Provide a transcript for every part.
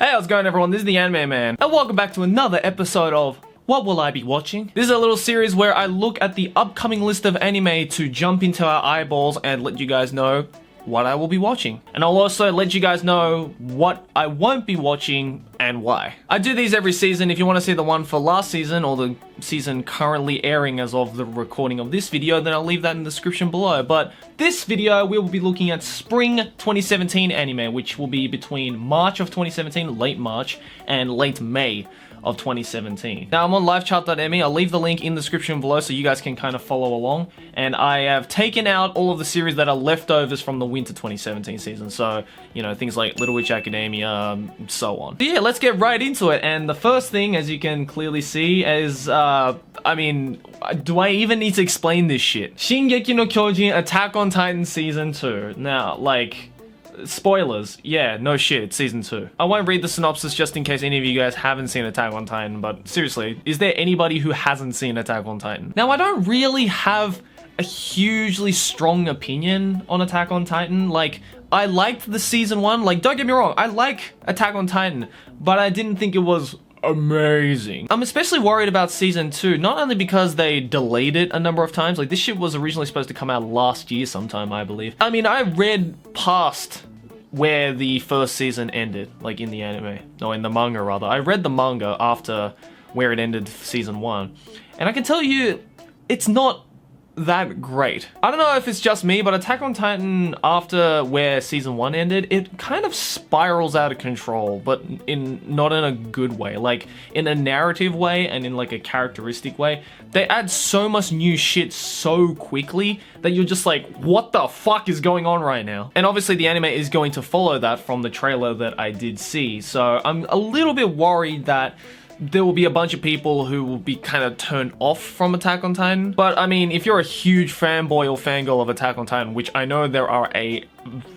Hey, how's it going everyone? This is the Anime Man, and welcome back to another episode of What Will I Be Watching? This is a little series where I look at the upcoming list of anime to jump into our eyeballs and let you guys know what I will be watching. And I'll also let you guys know what I won't be watching and why. I do these every season. If you want to see the one for last season or the season currently airing as of the recording of this video, then I'll leave that in the description below. But this video, we will be looking at Spring 2017 anime, which will be between March of 2017, late March, and late May of 2017. Now I'm on livechart.me. I'll leave the link in the description below so you guys can kind of follow along. And I have taken out all of the series that are leftovers from the winter 2017 season. So, you know, things like Little Witch Academia, so on. But yeah, let's get right into it. And the first thing, as you can clearly see, is, do I even need to explain this shit? Shingeki no Kyojin Attack on Titan Season 2. Now, like, spoilers, yeah, no shit, it's season 2. I won't read the synopsis just in case any of you guys haven't seen Attack on Titan, but seriously, is there anybody who hasn't seen Attack on Titan? Now, I don't really have a hugely strong opinion on Attack on Titan. Like, I liked the season 1, like, don't get me wrong, I like Attack on Titan, but I didn't think it was amazing. I'm especially worried about season 2, not only because they delayed it a number of times, like this shit was originally supposed to come out last year sometime, I believe. I mean, I read past where the first season ended, like in the anime, or in the manga rather. I read the manga after where it ended season 1, and I can tell you, it's not that great. I don't know if it's just me, but Attack on Titan, after where season 1 ended, it kind of spirals out of control, but not in a good way, like in a narrative way and in like a characteristic way. They add so much new shit so quickly that you're just like, what the fuck is going on right now? And obviously the anime is going to follow that from the trailer that I did see, so I'm a little bit worried that there will be a bunch of people who will be kind of turned off from Attack on Titan. But I mean, if you're a huge fanboy or fangirl of Attack on Titan, which I know there are a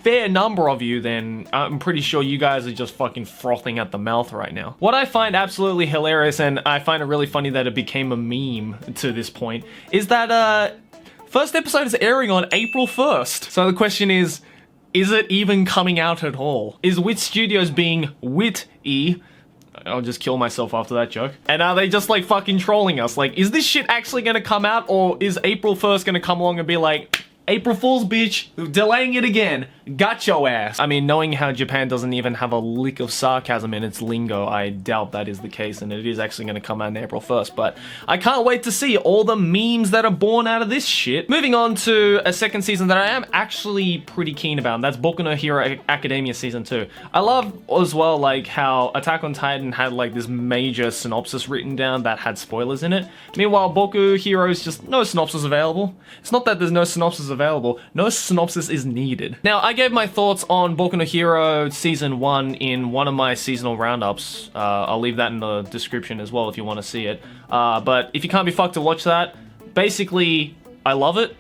fair number of you, then I'm pretty sure you guys are just fucking frothing at the mouth right now. What I find absolutely hilarious, and I find it really funny that it became a meme to this point, is that first episode is airing on April 1st. So the question is it even coming out at all? Is Wit Studios being Wit-y? I'll just kill myself after that joke. And are they just like fucking trolling us? Like, is this shit actually gonna come out, or is April 1st gonna come along and be like, April Fool's, bitch, delaying it again, got your ass? I mean, knowing how Japan doesn't even have a lick of sarcasm in its lingo, I doubt that is the case, and it is actually gonna come out on April 1st, but I can't wait to see all the memes that are born out of this shit. Moving on to a second season that I am actually pretty keen about, and that's Boku no Hero Academia Season 2. I love as well, like, how Attack on Titan had like this major synopsis written down that had spoilers in it. Meanwhile, Boku Hero's just no synopsis available. It's not that there's no synopsis available, no synopsis is needed. Now, I gave my thoughts on Boku no Hero Season 1 in one of my seasonal roundups. I'll leave that in the description as well if you want to see it. But if you can't be fucked to watch that, basically, I love it.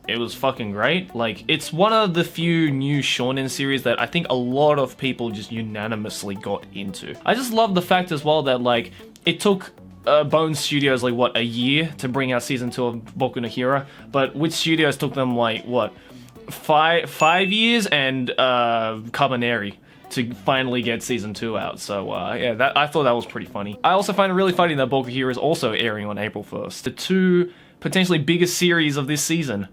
It was fucking great. Like, it's one of the few new shonen series that I think a lot of people just unanimously got into. I just love the fact as well that, like, it took Bone Studios, like, what, a year to bring out season 2 of Boku no Hero, but Wit Studios took them, like, what, five years and Cabaneri to finally get season 2 out. So yeah, I thought that was pretty funny. I also find it really funny that Boku Hero is also airing on April 1st. The two potentially biggest series of this season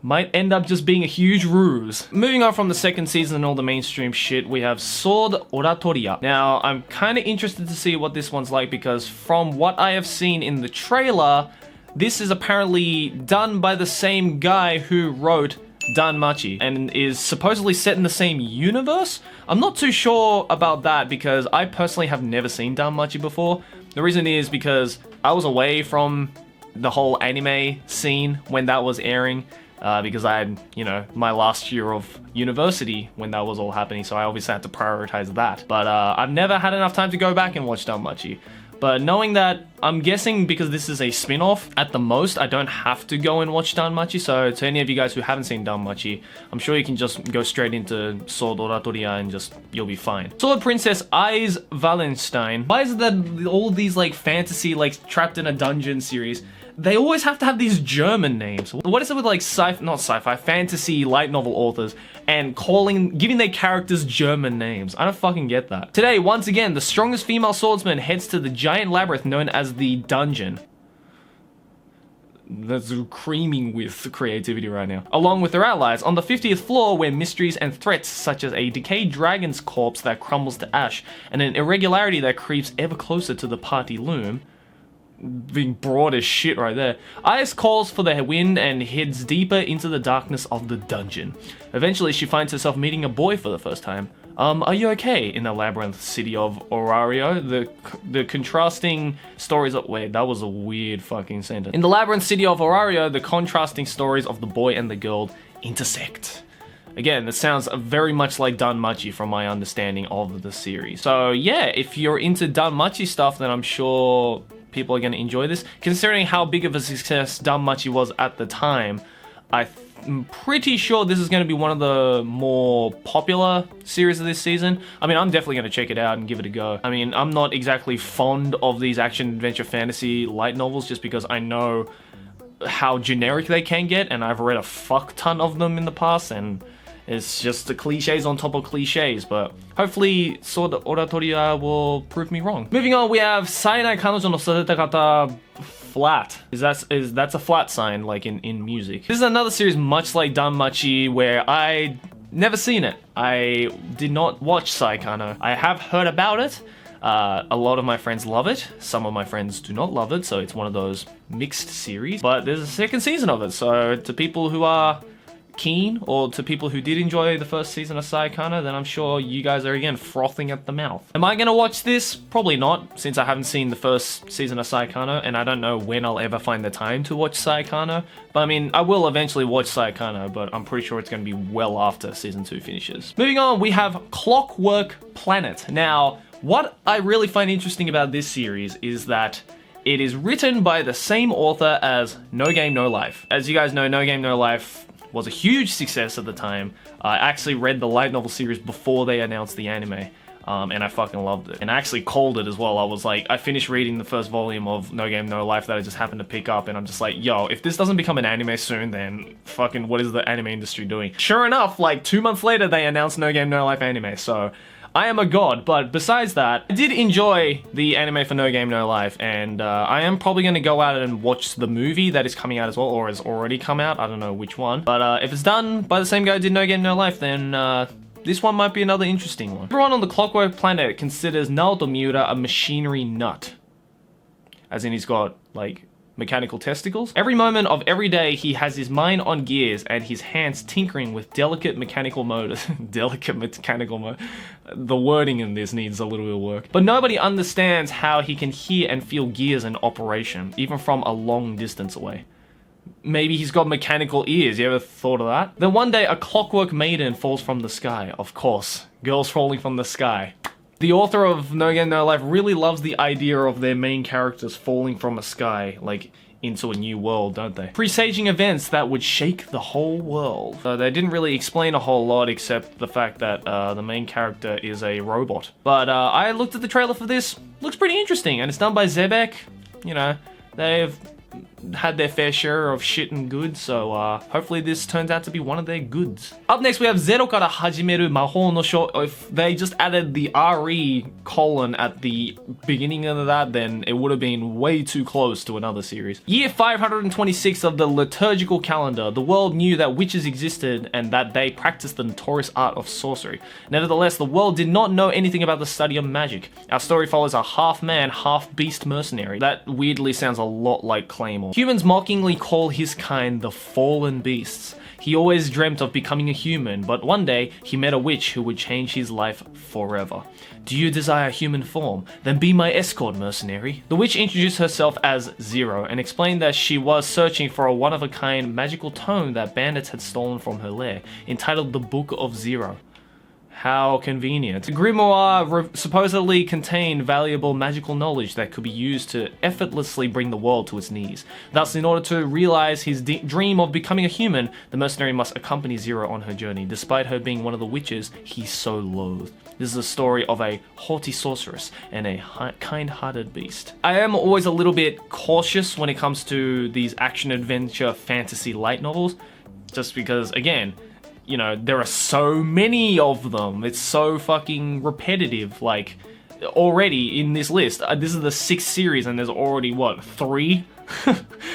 might end up just being a huge ruse. Moving on from the second season and all the mainstream shit, we have Sword Oratoria. Now, I'm kind of interested to see what this one's like, because from what I have seen in the trailer, this is apparently done by the same guy who wrote Danmachi and is supposedly set in the same universe. I'm not too sure about that because I personally have never seen Danmachi before. The reason is because I was away from the whole anime scene when that was airing, because I had, you know, my last year of university when that was all happening, so I obviously had to prioritize that. But I've never had enough time to go back and watch Danmachi. But knowing that, I'm guessing because this is a spin-off, at the most, I don't have to go and watch Danmachi. So to any of you guys who haven't seen Danmachi, I'm sure you can just go straight into Sword Oratoria and you'll be fine. Sword Princess Eyes Wallenstein. Why is it that all these like fantasy, like trapped in a dungeon series they always have to have these German names. What is it with like not sci-fi, fantasy light novel authors and giving their characters German names? I don't fucking get that. Today, once again, the strongest female swordsman heads to the giant labyrinth known as the Dungeon. That's creaming with creativity right now. Along with their allies, on the 50th floor where mysteries and threats such as a decayed dragon's corpse that crumbles to ash and an irregularity that creeps ever closer to the party loom. Being broad as shit right there. Ice calls for the wind and heads deeper into the darkness of the dungeon. Eventually, she finds herself meeting a boy for the first time. Are you okay? In the labyrinth city of Oratoria, the contrasting stories of... Wait, that was a weird fucking sentence. In the labyrinth city of Oratoria, the contrasting stories of the boy and the girl intersect. Again, this sounds very much like Danmachi from my understanding of the series. So yeah, if you're into Danmachi stuff, then I'm sure people are going to enjoy this. Considering how big of a success Danmachi was at the time, I'm pretty sure this is going to be one of the more popular series of this season. I mean, I'm definitely going to check it out and give it a go. I mean, I'm not exactly fond of these action-adventure fantasy light novels just because I know how generic they can get, and I've read a fuck ton of them in the past, and it's just the cliches on top of cliches, but hopefully Oratoria will prove me wrong. Moving on, we have Saenai Kanojo no Sodatekata flat. That's a flat sign, like in music. This is another series much like Danmachi where I never seen it. I did not watch Saekano. I have heard about it. A lot of my friends love it. Some of my friends do not love it, so it's one of those mixed series. But there's a second season of it, so to people who are keen, or to people who did enjoy the first season of Saekano, then I'm sure you guys are again frothing at the mouth. Am I gonna watch this? Probably not, since I haven't seen the first season of Saekano, and I don't know when I'll ever find the time to watch Saekano. But I mean, I will eventually watch Saekano, but I'm pretty sure it's gonna be well after season 2 finishes. Moving on, we have Clockwork Planet. Now, what I really find interesting about this series is that it is written by the same author as No Game No Life. As you guys know, No Game No Life was a huge success at the time. I actually read the light novel series before they announced the anime, and I fucking loved it. And I actually called it as well. I was like, I finished reading the first volume of No Game No Life that I just happened to pick up, and I'm just like, yo, if this doesn't become an anime soon, then fucking what is the anime industry doing? Sure enough, like 2 months later, they announced No Game No Life anime, so I am a god. But besides that, I did enjoy the anime for No Game No Life, and I am probably going to go out and watch the movie that is coming out as well, or has already come out. I don't know which one. But if it's done by the same guy who did No Game No Life, then this one might be another interesting one. Everyone on the Clockwork Planet considers Naoto Miura a machinery nut. As in he's got, like, mechanical testicles. Every moment of every day, he has his mind on gears and his hands tinkering with delicate mechanical motors. Delicate mechanical motor. The wording in this needs a little bit of work. But nobody understands how he can hear and feel gears in operation, even from a long distance away. Maybe he's got mechanical ears, you ever thought of that? Then one day, a clockwork maiden falls from the sky. Of course, girls falling from the sky. The author of No Game No Life really loves the idea of their main characters falling from a sky, like, into a new world, don't they? Presaging events that would shake the whole world. They didn't really explain a whole lot except the fact that the main character is a robot. But I looked at the trailer for this, looks pretty interesting, and it's done by Zebek. You know, they've had their fair share of shit and goods, so hopefully this turns out to be one of their goods. Up next we have Zero Kara Hajimeru Mahou no Sho. If they just added the RE colon at the beginning of that, then it would have been way too close to another series. Year 526 of the liturgical calendar, the world knew that witches existed and that they practiced the notorious art of sorcery. Nevertheless, the world did not know anything about the study of magic. Our story follows a half-man, half-beast mercenary. That weirdly sounds a lot like Claymore. Humans mockingly call his kind the fallen beasts. He always dreamt of becoming a human, but one day he met a witch who would change his life forever. Do you desire human form? Then be my escort, mercenary. The witch introduced herself as Zero and explained that she was searching for a one-of-a-kind magical tome that bandits had stolen from her lair, entitled the Book of Zero. How convenient. The grimoire supposedly contained valuable magical knowledge that could be used to effortlessly bring the world to its knees. Thus, in order to realize his dream of becoming a human, the mercenary must accompany Zero on her journey, despite her being one of the witches he so loathed. This is a story of a haughty sorceress and a kind-hearted beast. I am always a little bit cautious when it comes to these action-adventure fantasy light novels, just because, again, you know, there are so many of them. It's so fucking repetitive. Like, already in this list, this is the 6th series and there's already, what, 3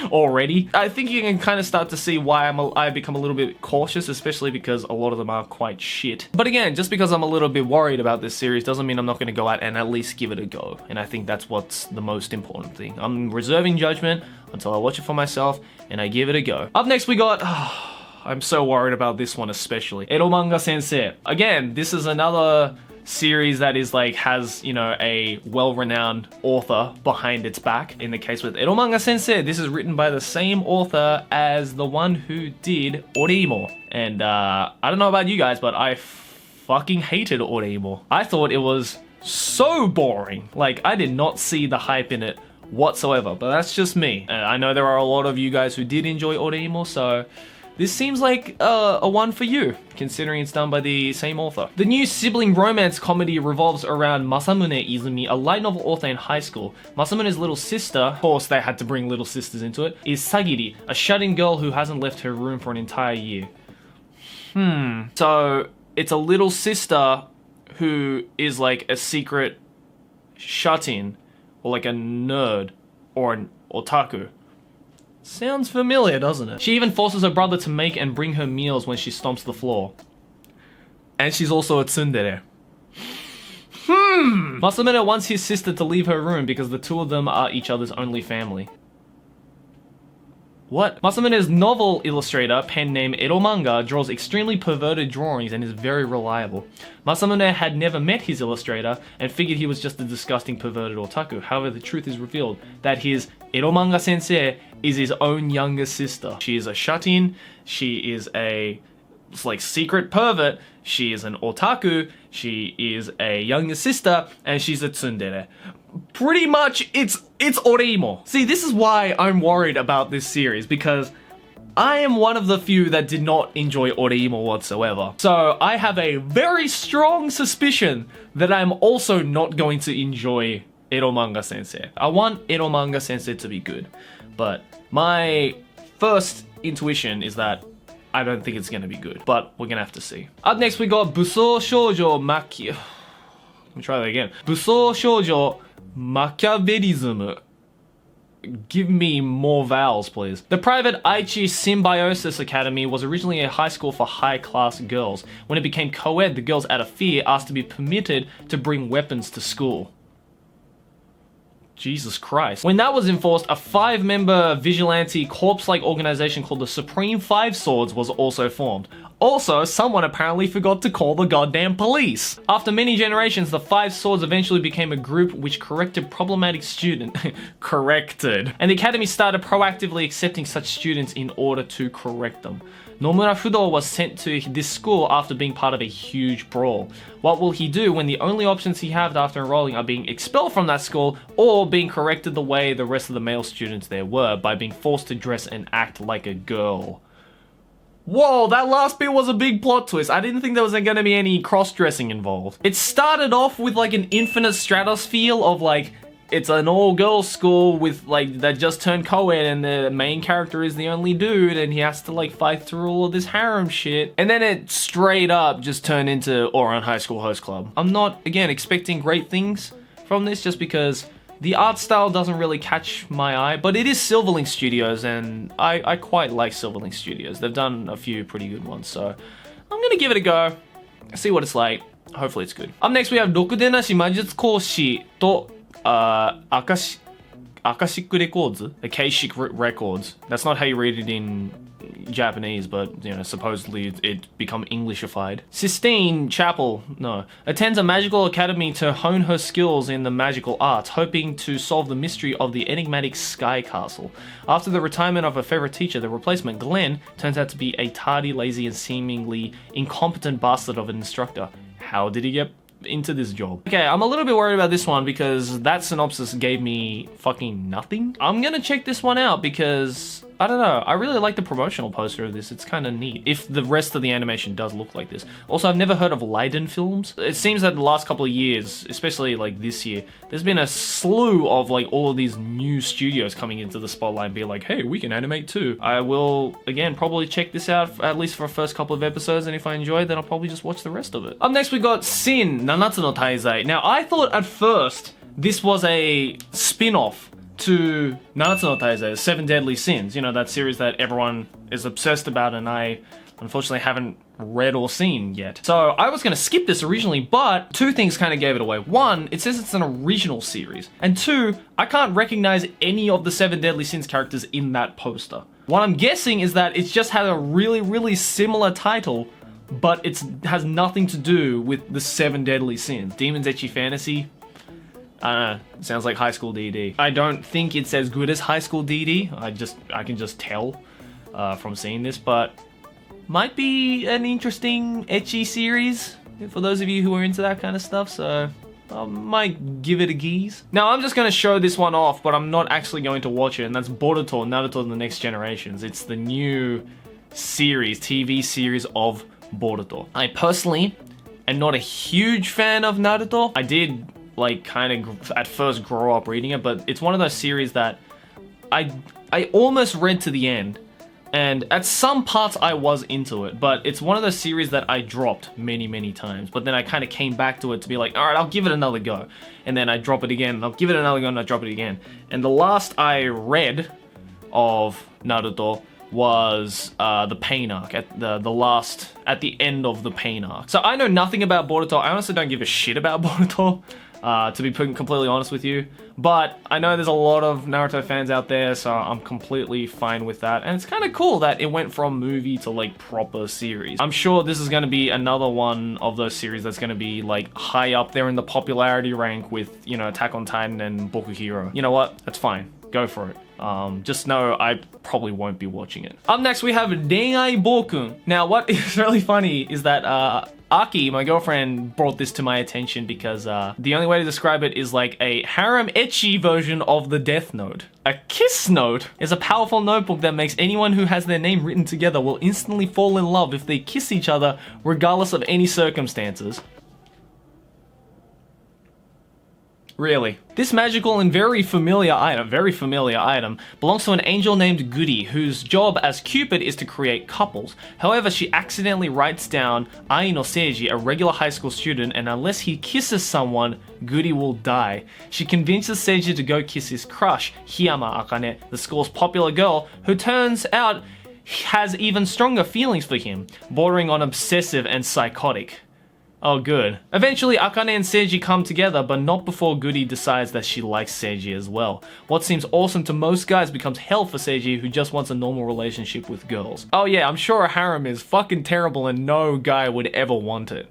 already? I think you can kind of start to see why I become a little bit cautious, especially because a lot of them are quite shit. But again, just because I'm a little bit worried about this series doesn't mean I'm not going to go out and at least give it a go. And I think that's what's the most important thing. I'm reserving judgment until I watch it for myself and I give it a go. Up next we got... I'm so worried about this one especially. Eromanga-sensei. Again, this is another series that is like, has, you know, a well-renowned author behind its back. In the case with Eromanga-sensei, this is written by the same author as the one who did Oreimo. And I don't know about you guys, but I fucking hated Oreimo. I thought it was so boring. Like, I did not see the hype in it whatsoever, but that's just me. And I know there are a lot of you guys who did enjoy Oreimo, so this seems like a one for you, considering it's done by the same author. The new sibling romance comedy revolves around Masamune Izumi, a light novel author in high school. Masamune's little sister, of course they had to bring little sisters into it, is Sagiri, a shut-in girl who hasn't left her room for an entire year. So it's a little sister who is like a secret shut-in, or like a nerd, or an otaku. Sounds familiar, doesn't it? She even forces her brother to make and bring her meals when she stomps the floor. And she's also a tsundere. Masamune wants his sister to leave her room because the two of them are each other's only family. What? Masamune's novel illustrator, pen name Eromanga, draws extremely perverted drawings and is very reliable. Masamune had never met his illustrator and figured he was just a disgusting perverted otaku. However, the truth is revealed that his Eromanga-sensei is his own younger sister. She is a shut-in, she is a like secret pervert, she is an otaku, she is a younger sister, and she's a tsundere. Pretty much, it's Oreimo. See, this is why I'm worried about this series, because I am one of the few that did not enjoy Oreimo whatsoever. So I have a very strong suspicion that I'm also not going to enjoy Eromanga-sensei. I want Eromanga-sensei to be good, but my first intuition is that I don't think it's going to be good, but we're going to have to see. Up next we got Busou Shoujo Let me try that again. Busou Shoujo Machiavellism. Give me more vowels, please. The private Aichi Symbiosis Academy was originally a high school for high-class girls. When it became co-ed, the girls out of fear asked to be permitted to bring weapons to school. Jesus Christ. When that was enforced, a 5-member vigilante corpse-like organization called the Supreme Five Swords was also formed. Also, someone apparently forgot to call the goddamn police. After many generations, the Five Swords eventually became a group which corrected problematic students. Corrected. And the academy started proactively accepting such students in order to correct them. Nomura Fudo was sent to this school after being part of a huge brawl. What will he do when the only options he has after enrolling are being expelled from that school or being corrected the way the rest of the male students there were, by being forced to dress and act like a girl? Whoa, that last bit was a big plot twist. I didn't think there was going to be any cross-dressing involved. It started off with like an Infinite Stratos feel of like, it's an all-girls school with like, that just turned co-ed and the main character is the only dude and he has to like fight through all of this harem shit. And then it straight up just turned into Ouran High School Host Club. I'm not, again, expecting great things from this just because the art style doesn't really catch my eye, but it is Silverlink Studios, and I quite like Silverlink Studios. They've done a few pretty good ones, so I'm gonna give it a go, see what it's like. Hopefully it's good. Up next we have Rokudenashi Majutsu Koushi to Akashic Records. Akashic Records. That's not how you read it in Japanese, but you know, supposedly it become Englishified. Sistine Chapel, attends a magical academy to hone her skills in the magical arts, hoping to solve the mystery of the enigmatic Sky Castle. After the retirement of her favorite teacher, the replacement, Glenn, turns out to be a tardy, lazy, and seemingly incompetent bastard of an instructor. how did he get into this job? Okay, I'm a little bit worried about this one because that synopsis gave me fucking nothing. I'm gonna check this one out because I don't know, I really like the promotional poster of this. It's kind of neat if the rest of the animation does look like this. Also, I've never heard of Leiden films. It seems that the last couple of years, especially like this year, there's been a slew of like all of these new studios coming into the spotlight and be like, hey, we can animate too. I will, again, probably check this out at least for the first couple of episodes, and if I enjoy it, then I'll probably just watch the rest of it. Up next, we got Sin, Nanatsu no Taizai. Now, I thought at first this was a spin-off to Nanatsu no Taizai, Seven Deadly Sins, you know, that series that everyone is obsessed about and I unfortunately haven't read or seen yet. So I was gonna skip this originally, but two things kind of gave it away. One, it says it's an original series, and two, I can't recognize any of the Seven Deadly Sins characters in that poster. What I'm guessing is that it's just had a really similar title, but it has nothing to do with the Seven Deadly Sins. Demon's Ecchi Fantasy, I don't know, it sounds like High School DD. I don't think it's as good as High School DD. I can just tell from seeing this, but might be an interesting ecchi series for those of you who are into that kind of stuff, so I might give it a geese. Now, I'm just gonna show this one off, but I'm not actually going to watch it, and that's Boruto, Naruto and the Next Generations. It's the new series, TV series of Boruto. I personally am not a huge fan of Naruto. I did like kind of at first grow up reading it, but it's one of those series that I almost read to the end, and at some parts I was into it, but it's one of those series that I dropped many times, but then I kind of came back to it to be like, all right, I'll give it another go, and then I drop it again, and I'll give it another go, and I drop it again. And the last I read of Naruto was the pain arc, at the end of the pain arc. So I know nothing about Boruto. I honestly don't give a shit about Boruto, to be completely honest with you. But I know there's a lot of Naruto fans out there, so I'm completely fine with that. And it's kind of cool that it went from movie to like proper series. I'm sure this is going to be another one of those series that's going to be like high up there in the popularity rank with, you know, Attack on Titan and Boku Hero. You know what? That's fine. Go for it. Just know I probably won't be watching it. Up next, we have Renai Boukun. Now, what is really funny is that Aki, my girlfriend, brought this to my attention because the only way to describe it is like a harem ecchi version of the Death Note. A kiss note is a powerful notebook that makes anyone who has their name written together will instantly fall in love if they kiss each other regardless of any circumstances. Really. This magical and very familiar item, belongs to an angel named Goody, whose job as Cupid is to create couples. However, she accidentally writes down Ai no Seiji, a regular high school student, and unless he kisses someone, Goody will die. She convinces Seiji to go kiss his crush, Hiyama Akane, the school's popular girl, who turns out has even stronger feelings for him, bordering on obsessive and psychotic. Oh, good. Eventually, Akane and Seiji come together, but not before Goody decides that she likes Seiji as well. What seems awesome to most guys becomes hell for Seiji, who just wants a normal relationship with girls. Oh yeah, I'm sure a harem is fucking terrible and no guy would ever want it.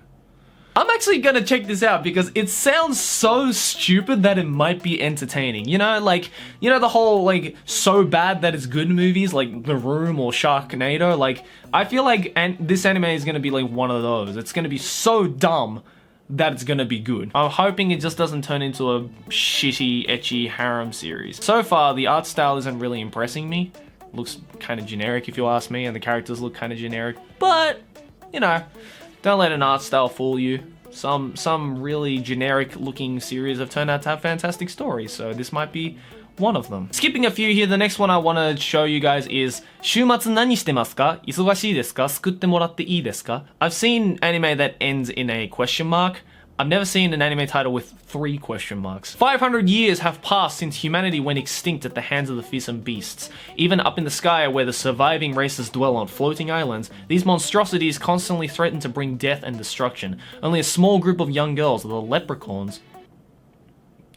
I'm actually gonna check this out because it sounds so stupid that it might be entertaining. You know, like, you know the whole, like, so bad that it's good movies, like The Room or Sharknado? Like, I feel like this anime is gonna be like one of those. It's gonna be so dumb that it's gonna be good. I'm hoping it just doesn't turn into a shitty, ecchi harem series. So far, the art style isn't really impressing me. Looks kind of generic if you ask me, and the characters look kind of generic. But, you know, don't let an art style fool you. Some really generic looking series have turned out to have fantastic stories, so this might be one of them. Skipping a few here, the next one I want to show you guys is Shuumatsu Nani Shitemasu ka? Isogashii desu ka? Sukutte Moratte Ii desu ka? I've seen anime that ends in a question mark. I've never seen an anime title with 3 question marks. 500 years have passed since humanity went extinct at the hands of the fearsome beasts. Even up in the sky where the surviving races dwell on floating islands, these monstrosities constantly threaten to bring death and destruction. Only a small group of young girls, the leprechauns,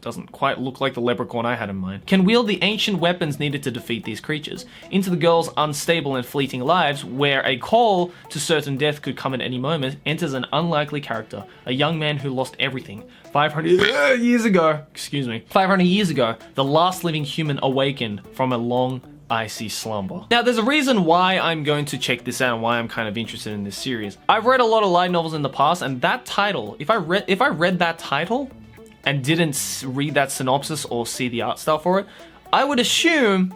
doesn't quite look like the leprechaun I had in mind, can wield the ancient weapons needed to defeat these creatures. Into the girls' unstable and fleeting lives, where a call to certain death could come at any moment, enters an unlikely character, a young man who lost everything. 500 years ago, the last living human awakened from a long icy slumber. Now, there's a reason why I'm going to check this out and why I'm kind of interested in this series. I've read a lot of light novels in the past, and that title, if I read that title and didn't read that synopsis or see the art style for it, I would assume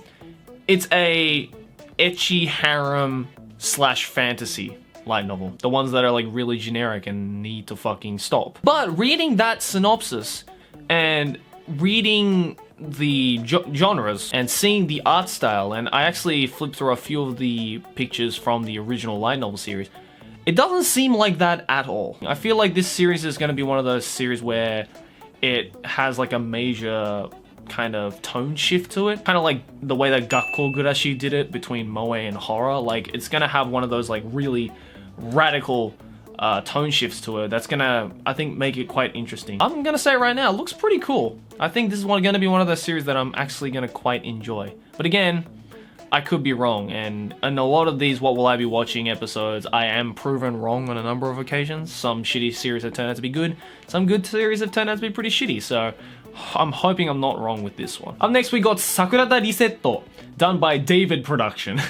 it's a ecchi harem / fantasy light novel. The ones that are like really generic and need to fucking stop. But reading that synopsis and reading the genres and seeing the art style, and I actually flipped through a few of the pictures from the original light novel series, it doesn't seem like that at all. I feel like this series is going to be one of those series where it has like a major kind of tone shift to it, kind of like the way that Gakkou Gurashi did it between moe and horror. Like, it's gonna have one of those like really radical tone shifts to it that's gonna, I think, make it quite interesting. I'm gonna say right now, it looks pretty cool. I think this is gonna be one of those series that I'm actually gonna quite enjoy. But again, I could be wrong, and in a lot of these What Will I Be Watching episodes, I am proven wrong on a number of occasions. Some shitty series have turned out to be good, some good series have turned out to be pretty shitty, so I'm hoping I'm not wrong with this one. Up next we got Sakurada Reset, done by David Production.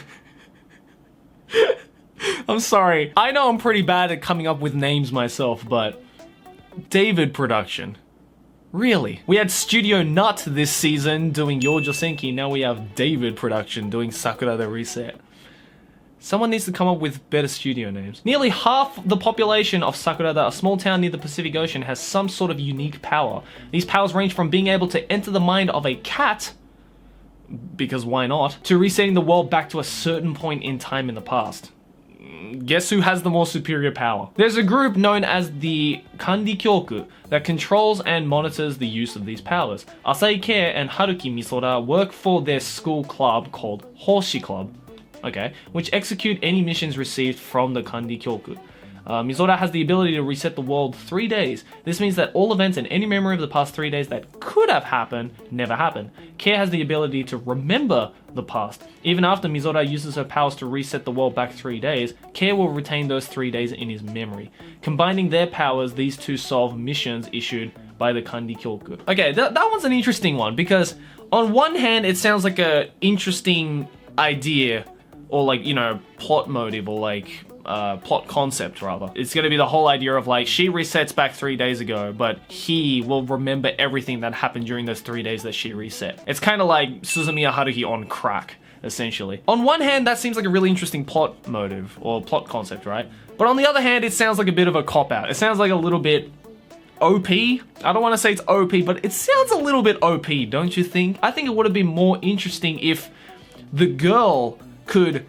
I'm sorry, I know I'm pretty bad at coming up with names myself, but David Production. Really? We had Studio Nut this season doing Youjo Senki, now we have David Production doing Sakurada Reset. Someone needs to come up with better studio names. Nearly half the population of Sakurada, a small town near the Pacific Ocean, has some sort of unique power. These powers range from being able to enter the mind of a cat, because why not, to resetting the world back to a certain point in time in the past. Guess who has the more superior power? There's a group known as the Kandi Kyoku that controls and monitors the use of these powers. Asai Kei and Haruki Misora work for their school club called Hoshi Club, okay, which execute any missions received from the Kandi Kyoku. Misora has the ability to reset the world 3 days. This means that all events and any memory of the past 3 days that could have happened never happened. Kei has the ability to remember the past. Even after Misora uses her powers to reset the world back 3 days, Kei will retain those 3 days in his memory. Combining their powers, these two solve missions issued by the Kandi Kyoku. Okay, that one's an interesting one, because on one hand it sounds like a interesting idea, or like, you know, plot motive, or like plot concept rather. It's gonna be the whole idea of like, she resets back 3 days ago, but he will remember everything that happened during those 3 days that she reset. It's kind of like Suzumiya Haruhi on crack, essentially. On one hand, that seems like a really interesting plot motive, or plot concept, right? But on the other hand, it sounds like a bit of a cop-out. It sounds like a little bit OP. I don't want to say it's OP, but it sounds a little bit OP, don't you think? I think it would have been more interesting if the girl could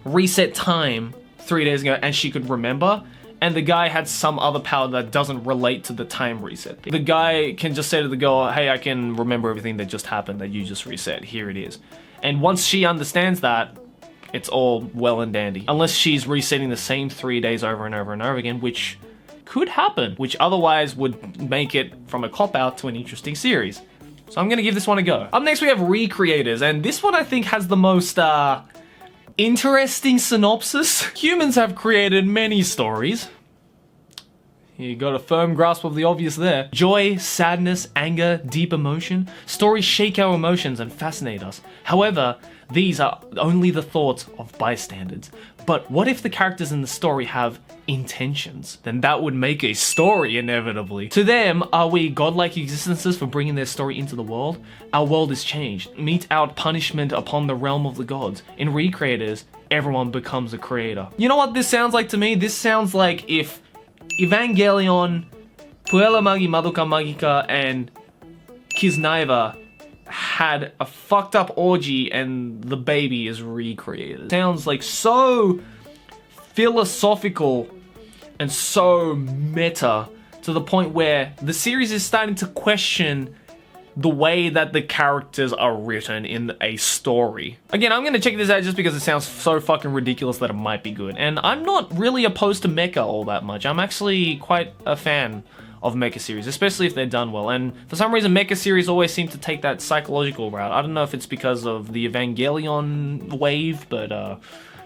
reset time 3 days ago and she could remember, and the guy had some other power that doesn't relate to the time reset. The guy can just say to the girl, hey, I can remember everything that just happened that you just reset, here it is. And once she understands that, it's all well and dandy. Unless she's resetting the same 3 days over and over and over again, which could happen, which otherwise would make it from a cop-out to an interesting series. So I'm gonna give this one a go. Up next we have Recreators, and this one I think has the most interesting synopsis. Humans have created many stories. You got a firm grasp of the obvious there. Joy, sadness, anger, deep emotion. Stories shake our emotions and fascinate us. However, these are only the thoughts of bystanders. But what if the characters in the story have intentions? Then that would make a story, inevitably. To them, are we godlike existences for bringing their story into the world? Our world is changed. Mete out punishment upon the realm of the gods. In Recreators, everyone becomes a creator. You know what this sounds like to me? This sounds like if Evangelion, Puella Magi Madoka Magica, and Kiznaiva had a fucked up orgy and the baby is recreated. Sounds like so philosophical and so meta, to the point where the series is starting to question the way that the characters are written in a story. Again, I'm gonna check this out just because it sounds so fucking ridiculous that it might be good. And I'm not really opposed to mecha all that much. I'm actually quite a fan of mecha series, especially if they're done well. And for some reason, mecha series always seem to take that psychological route. I don't know if it's because of the Evangelion wave, but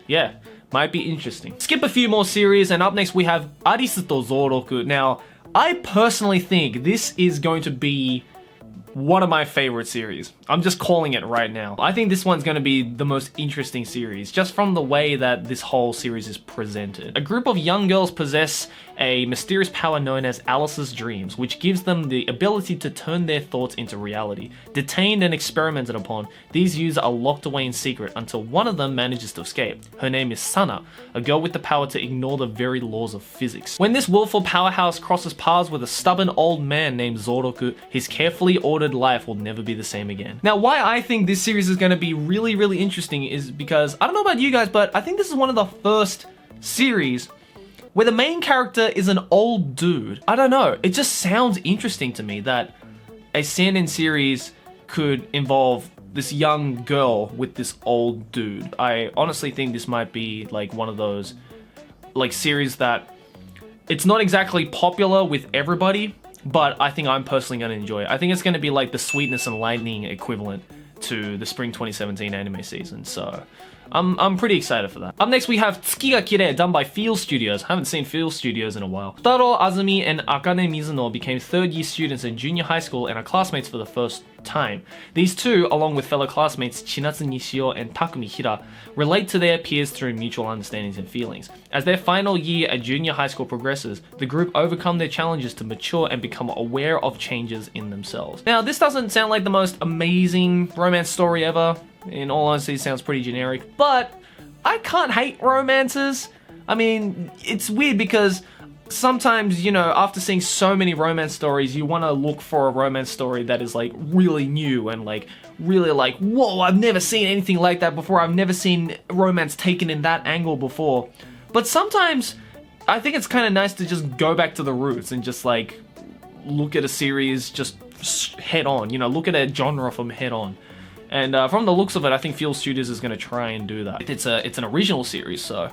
yeah, might be interesting. Skip a few more series, and up next we have Arisu to Zoroku. Now, I personally think this is going to be one of my favorite series. I'm just calling it right now. I think this one's going to be the most interesting series, just from the way that this whole series is presented. A group of young girls possess a mysterious power known as Alice's Dreams, which gives them the ability to turn their thoughts into reality. Detained and experimented upon, these youths are locked away in secret until one of them manages to escape. Her name is Sana, a girl with the power to ignore the very laws of physics. When this willful powerhouse crosses paths with a stubborn old man named Zoroku, his carefully ordered life will never be the same again. Now, why I think this series is going to be really interesting is because, I don't know about you guys, but I think this is one of the first series where the main character is an old dude. I don't know, it just sounds interesting to me that a seinen series could involve this young girl with this old dude. I honestly think this might be like one of those like series that it's not exactly popular with everybody, but I think I'm personally going to enjoy it. I think it's going to be like the Sweetness and Lightning equivalent to the Spring 2017 anime season, so I'm pretty excited for that. Up next we have Tsuki ga Kirei, done by Feel Studios. I haven't seen Feel Studios in a while. Futaro Azumi and Akane Mizuno became third-year students in junior high school and are classmates for the first time. These two, along with fellow classmates Chinatsu Nishio and Takumi Hira, relate to their peers through mutual understandings and feelings. As their final year at junior high school progresses, the group overcome their challenges to mature and become aware of changes in themselves. Now, this doesn't sound like the most amazing romance story ever. In all honesty, it sounds pretty generic, but I can't hate romances. I mean, it's weird because sometimes, you know, after seeing so many romance stories, you want to look for a romance story that is like really new and like really like, whoa, I've never seen anything like that before. I've never seen romance taken in that angle before. But sometimes I think it's kind of nice to just go back to the roots and just like look at a series just head on, you know, look at a genre from head on. And from the looks of it, I think Feel Studios is going to try and do that. It's an original series, so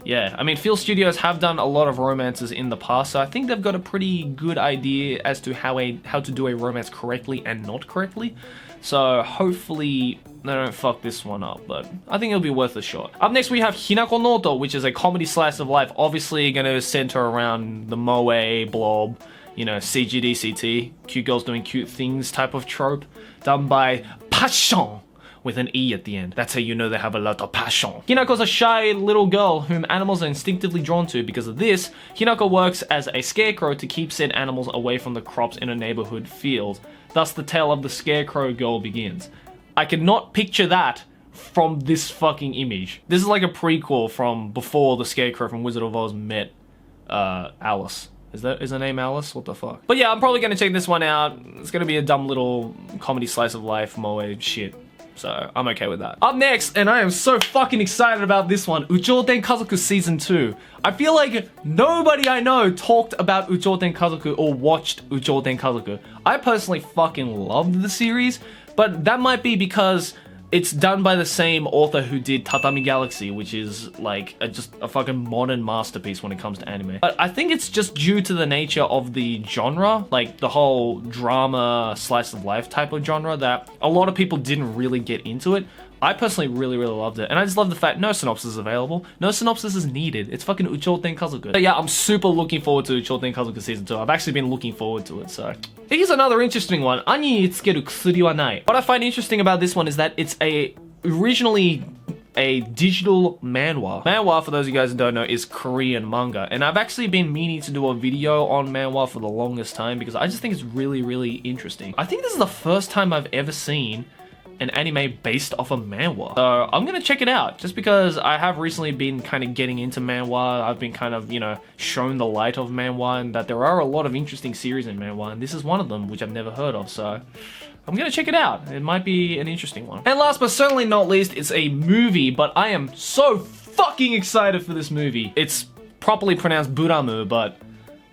yeah. I mean, Feel Studios have done a lot of romances in the past, so I think they've got a pretty good idea as to how to do a romance correctly and not correctly. So hopefully they don't fuck this one up, but I think it'll be worth a shot. Up next we have Hinako Note, which is a comedy slice of life, obviously going to center around the moe, blob, you know, CGDCT, cute girls doing cute things type of trope, done by Passion with an E at the end. That's how you know they have a lot of passion. Hinako's a shy little girl whom animals are instinctively drawn to. Because of this, Hinako works as a scarecrow to keep said animals away from the crops in a neighborhood field. Thus, the tale of the scarecrow girl begins. I cannot picture that from this fucking image. This is like a prequel from before the scarecrow from Wizard of Oz met Alice. Is her name Alice? What the fuck? But yeah, I'm probably gonna check this one out. It's gonna be a dumb little comedy slice of life moe shit. So I'm okay with that. Up next, and I am so fucking excited about this one, Uchouten Kazoku Season 2. I feel like nobody I know talked about Uchouten Kazoku or watched Uchouten Kazoku. I personally fucking loved the series, but that might be because it's done by the same author who did Tatami Galaxy, which is like just a fucking modern masterpiece when it comes to anime. But I think it's just due to the nature of the genre, like the whole drama, slice of life type of genre, that a lot of people didn't really get into it. I personally really loved it, and I just love the fact no synopsis is available. No synopsis is needed. It's fucking Uchouten Kazoku. So yeah, I'm super looking forward to Uchouten Kazoku Season 2. I've actually been looking forward to it, so. Here's another interesting one. Ani ni tsukeru kusuri wa nai. What I find interesting about this one is that it's originally a digital manhwa. Manhwa, for those of you guys who don't know, is Korean manga. And I've actually been meaning to do a video on manhwa for the longest time because I just think it's really interesting. I think this is the first time I've ever seen an anime based off of manhwa. So I'm gonna check it out just because I have recently been kind of getting into manhwa. I've been kind of, you know, shown the light of manhwa and that there are a lot of interesting series in manhwa, and this is one of them which I've never heard of, so I'm gonna check it out. It might be an interesting one. And last but certainly not least, it's a movie, but I am so fucking excited for this movie. It's properly pronounced Buramu, but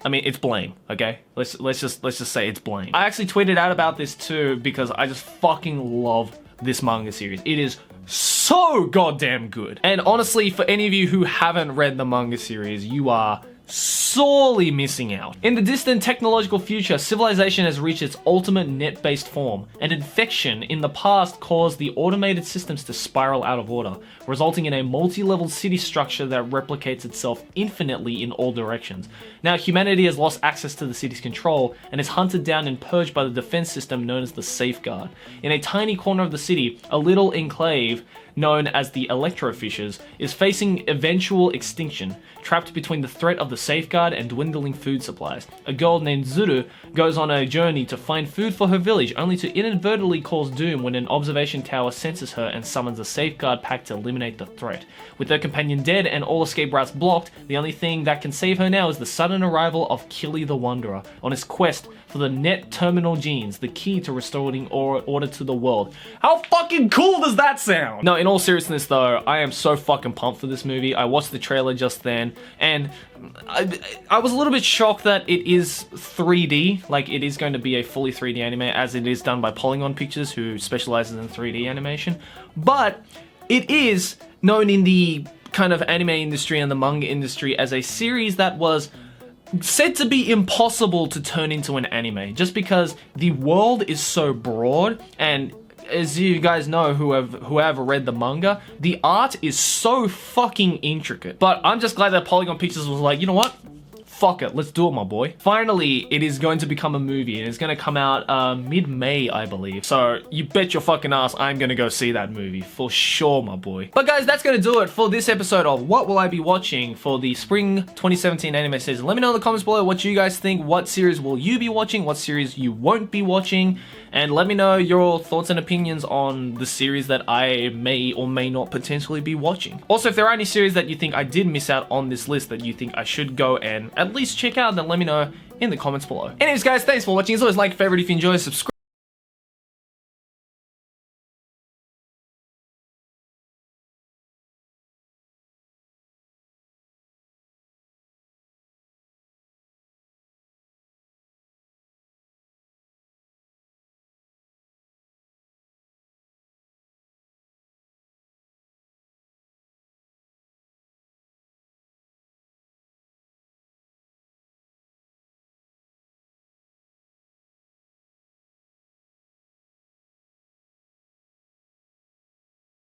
I mean, it's Blame, okay? Let's just say it's Blame. I actually tweeted out about this too because I just fucking love this manga series. It is so goddamn good. And honestly, for any of you who haven't read the manga series, you are sorely missing out. In the distant technological future, civilization has reached its ultimate net-based form. An infection in the past caused the automated systems to spiral out of order, resulting in a multi-level city structure that replicates itself infinitely in all directions. Now, humanity has lost access to the city's control and is hunted down and purged by the defense system known as the Safeguard. In a tiny corner of the city, a little enclave known as the Electrofishers is facing eventual extinction, trapped between the threat of the Safeguard and dwindling food supplies. A girl named Zuru goes on a journey to find food for her village, only to inadvertently cause doom when an observation tower senses her and summons a Safeguard pack to eliminate the threat. With her companion dead and all escape routes blocked, the only thing that can save her now is the sudden arrival of Killy the Wanderer on his quest for the net terminal genes, the key to restoring order to the world. How fucking cool does that sound? No, in all seriousness though, I am so fucking pumped for this movie. I watched the trailer just then, and I was a little bit shocked that it is 3D, like it is going to be a fully 3D anime, as it is done by Polygon Pictures, who specializes in 3D animation, but it is known in the kind of anime industry and the manga industry as a series that was said to be impossible to turn into an anime, just because the world is so broad, and as you guys know who have read the manga, the art is so fucking intricate. But I'm just glad that Polygon Pictures was like, you know what? Fuck it, let's do it, my boy. Finally, it is going to become a movie, and it's going to come out mid-May, I believe. So you bet your fucking ass I'm going to go see that movie for sure, my boy. But guys, that's going to do it for this episode of What Will I Be Watching for the Spring 2017 anime season. Let me know in the comments below what you guys think. What series will you be watching? What series you won't be watching? And let me know your thoughts and opinions on the series that I may or may not potentially be watching. Also, if there are any series that you think I did miss out on this list that you think I should go and at least check out, then let me know in the comments below. Anyways guys, thanks for watching. As always, like, favorite if you enjoy, subscribe.